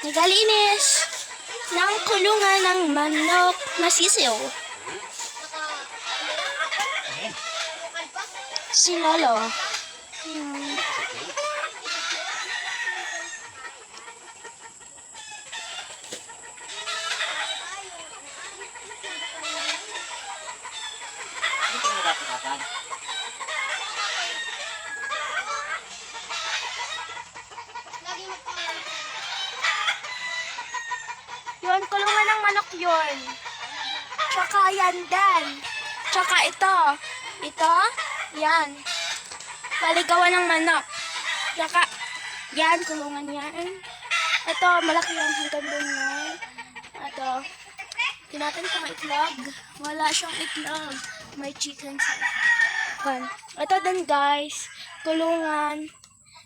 Nagalinis ng kulungan ng manok na sisiw. Si Lolo. Yun, kulungan ng manok yun. Tsaka yan din. Tsaka ito. Ito, yan. Paligawan ng manok. Tsaka, yan, kulungan yan. Ito, malaki yan hanggang doon yan. Ito, tinatin ko may itlog. Wala siyang itlog. May chicken sa yan. Ito din guys, kulungan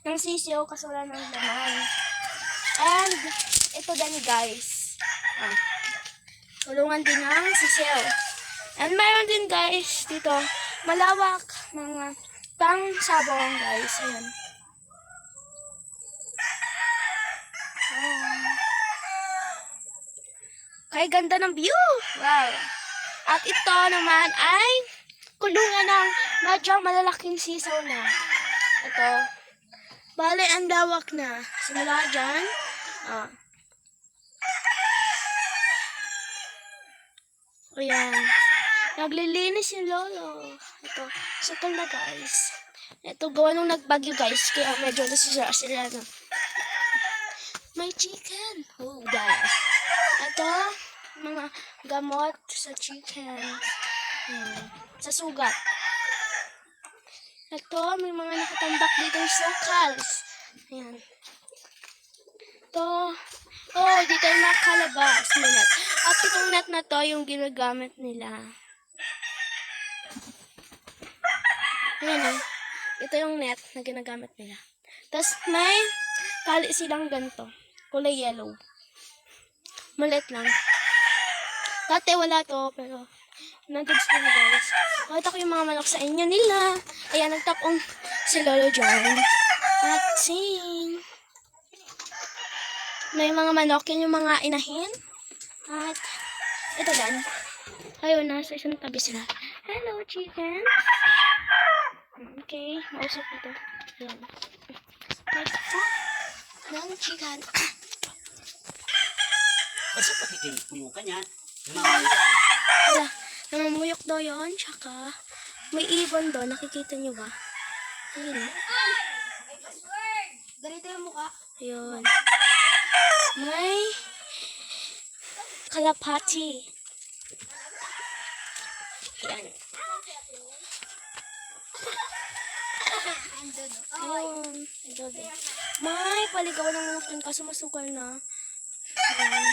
ng sisiyo kasi wala ng laman. And, ito din guys. Kulungan din ng sisiyo. And mayroon din guys dito, malawak mga pang sabong guys. Ayan. Kaya ganda ng view. Wow. At ito naman ay kulungan ng medyo malalaking sisaw na. Ito. Bale, ang lawak na. Simula dyan. Ayan. Naglilinis si Lolo. Ito. Sukal na guys. Ito gawa nung nagbagyo guys. Kaya medyo nasisira sila na. May chicken. Oh, guys. Ito. Mga gamot sa chicken. Sa sugat. Ito. May mga nakatambak dito yung sukals. Ayan. Ito. Oh, dito yung nakalabas. Net. At itong net na to yung ginagamit nila. Ayan o. Ito yung net na ginagamit nila. Tapos may tali silang ganito. Kulay yellow. Maliit lang. Dati wala to, pero nandun sila guys. Nakita ko yung mga manok sa inyo nila. Ayan, nagtapong si Lolo John. At sing. May mga manok, yun yung mga inahin. At ito din. Ayun, nasa isang tabi sila. Hello, chicken. Okay, mausap ito. Ayan. Ito ng chicken. Basta pakikinuyo ka niyan. Namamuyok daw yun. Tsaka, may ibon doon. Nakikita nyo ba? Ayun. Ganito yung mukha. Ayun. May kalapati. Yan. Ayun. May paligawan ng manok dun kaso masukal na. Ayan.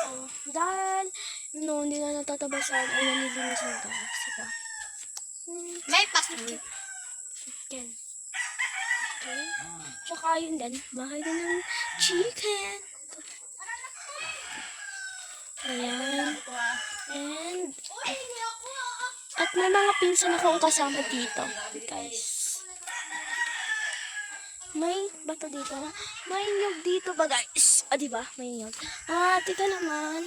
Oh, dahil hindi na natatabasan ay nanilinis na guys. Diba? May plastic. Yan. Okay. Tsaka yun din. Bahay din ng chicken. Ayan. And at may mga pinsan akong kasama dito. Guys. May bato dito. May nyog dito ba guys? Diba? May nyog. At ito naman.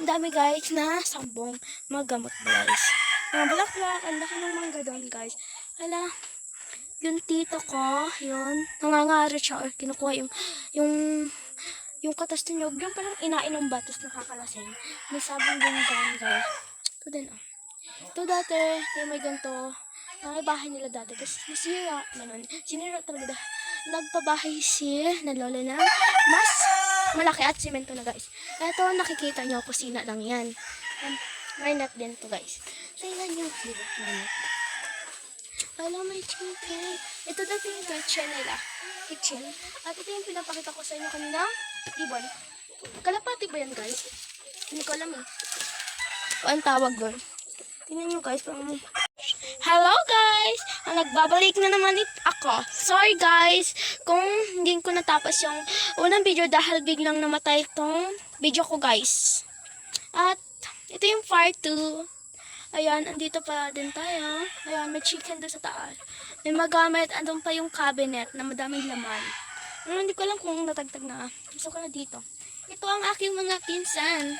Ang dami guys na sambong magamot guys. Bulaklak. Ang laki ng mangga doon guys. Hala. Yung tito ko, yun, nangangaro siya or kinukuha yung katas ng nyog. Yung parang inainom ba, tapos nakakalasing. May sabong din doon guys. Ito din Ito dati, yung may ganito. May bahay nila dati. Tapos nasira. Ganun. Sinira talaga. Nagpabahay si na lola na mas malaki at simento na guys. Ito nakikita nyo, kusina lang yan. May net din to guys. So yan yung net. Alam, may chicken. Ito dati yung kitchen nila. Kitchen. At ito yung pinapakita ko sa inyo kanina. Ibon. Kalapati ba yan guys? Hindi ko alam eh. O ang tawag doon. Tingnan nyo guys. Hello guys! Nagbabalik na naman ako. Sorry guys kung hindi ko natapos yung unang video dahil biglang namatay itong video ko guys. At ito yung part 2. Ayan, andito pa din tayo. Ayan, may chicken doon sa taas. May magamit, andun pa yung cabinet na madaming laman. Hindi ko alam kung natagtag na. Gusto ko na dito. ito ang aking mga pinsan.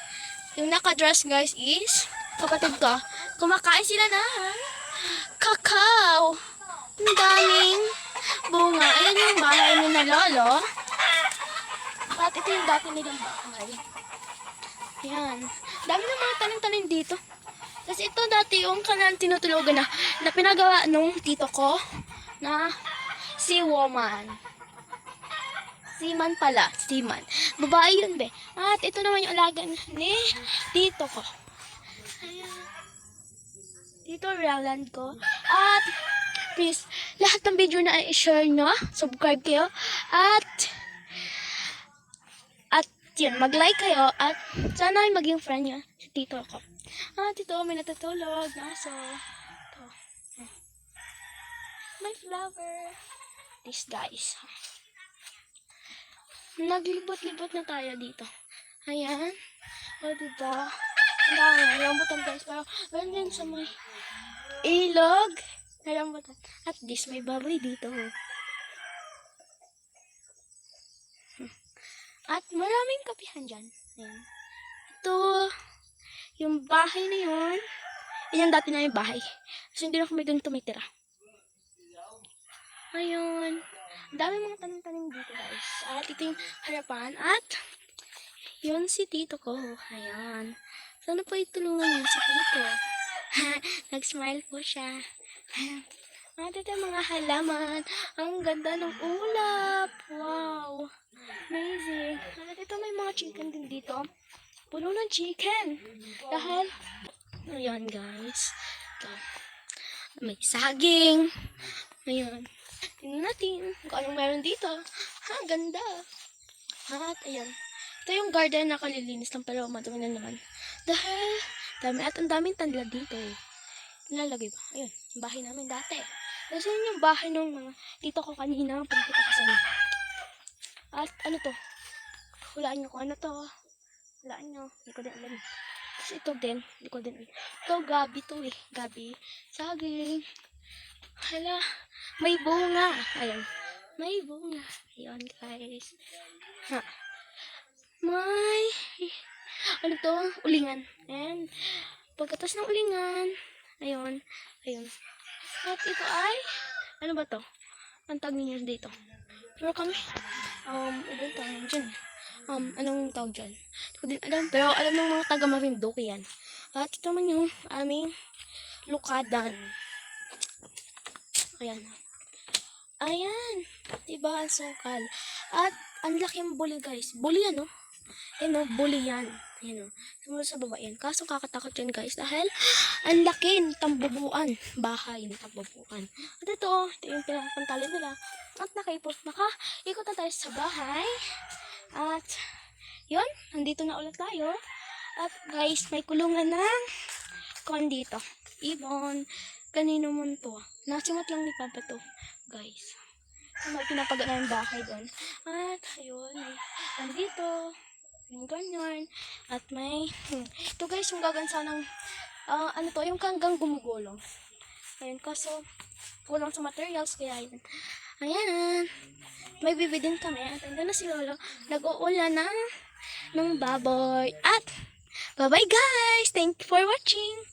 Yung naka-dress guys is kapatid ko. Kumakain sila ng kakao. Ang daming bunga. Ayan yung bahay ni na lolo. At ito yung dati nilang bahay. Ayan. Dami ng mga tanim-tanim dito. Kasi ito dati yung kanang tinutulugan na pinagawa nung tito ko na si woman. Seaman pala. Seaman. Babae yun, be. At ito naman yung alaga ni tito ko. Ayan. Tito Roland ko. At please, lahat ng video na i-share nyo. Subscribe kayo. At yun, mag-like kayo. At sana ay maging friend nyo si tito ko. At ito, may natutulog na aso. Ito. May flower. This guys. Naglibot-libot na tayo dito. Ayan. O, diba? Ang dami. Rambutan guys. Pero, meron din sa may ilog. Na rambutan. At this, may baboy dito. At maraming kapihan dyan. Ayan. Ito, yung bahay na yun. Yan yung dati na yung bahay. Kasi hindi na kami doon tumitira. Ayun. Ang dami mga tanim-tanim dito guys. At ito yung harapan. At yun si tito ko. Ayan. Sana po itulungan niyo si tito. Nag-smile po siya. At ito yung mga halaman. Ang ganda ng ulap. Wow. Amazing. At ito may mga chicken din dito. Puno ng chicken. Dahil, ayan guys. Ito. May saging. Ayan. Tingnan natin kung anong meron dito. Ha, ganda. At ayan. Ito yung garden na kalilinis lang pero madumi na naman. Dahil, dami at ang daming tanla dito. Nilalagay ba? Ayun, yung bahay namin dati. Kasi yun yung bahay ng mga tito ko kanina. Pagkita ko sa inyo. At ano to? Hulaan nyo kung ano to. Hulaan nyo. Hindi ko din alam. Kasi ito din. Hindi ko din alam. Ito, gabi to eh. Gabi. Saging. Hala. May bunga. Ayan. May bunga. Ayan guys. Ha. May ano to? Ulingan. Ayan. Pagkatas ng ulingan. Ayun. Ayun. At ito ay ano ba to? Ang tawag niyo dito. Pero kami ibang tawag dyan. Anong tawag dyan? Hindi ko din alam. Pero alam ng mga taga Marinduque yan. At ito naman yung aming lukadan. Ayan. Ayan. Diba? Ang sukal. At ang laki ng buli guys. Buli yan, no? Ayan, no? Buli yan. Ayan, no? Sumula sa baba yan. Kaso kakatakot yan guys. Dahil ang laki ng tambubuan. Bahay ng tambubuan. At ito yung pinapantalin nila. At nakaikot na tayo sa bahay. At yun. Nandito na ulit tayo. At guys, may kulungan ng kon dito. Ibon. Kanino mo to? Nasimot lang ni Papa to. Guys. May pinapagaan ng bahay doon. At ayun. Nandito. Yung ganyan. At may ito guys, yung gagansa ng ano to, yung kanggang gumugulong. Ayun, kaso kulang sa materials, kaya yun. Ayan. May bibi din kami. At andun na si Lolo. Nag-uulan ng baboy. At bye-bye guys! Thank you for watching!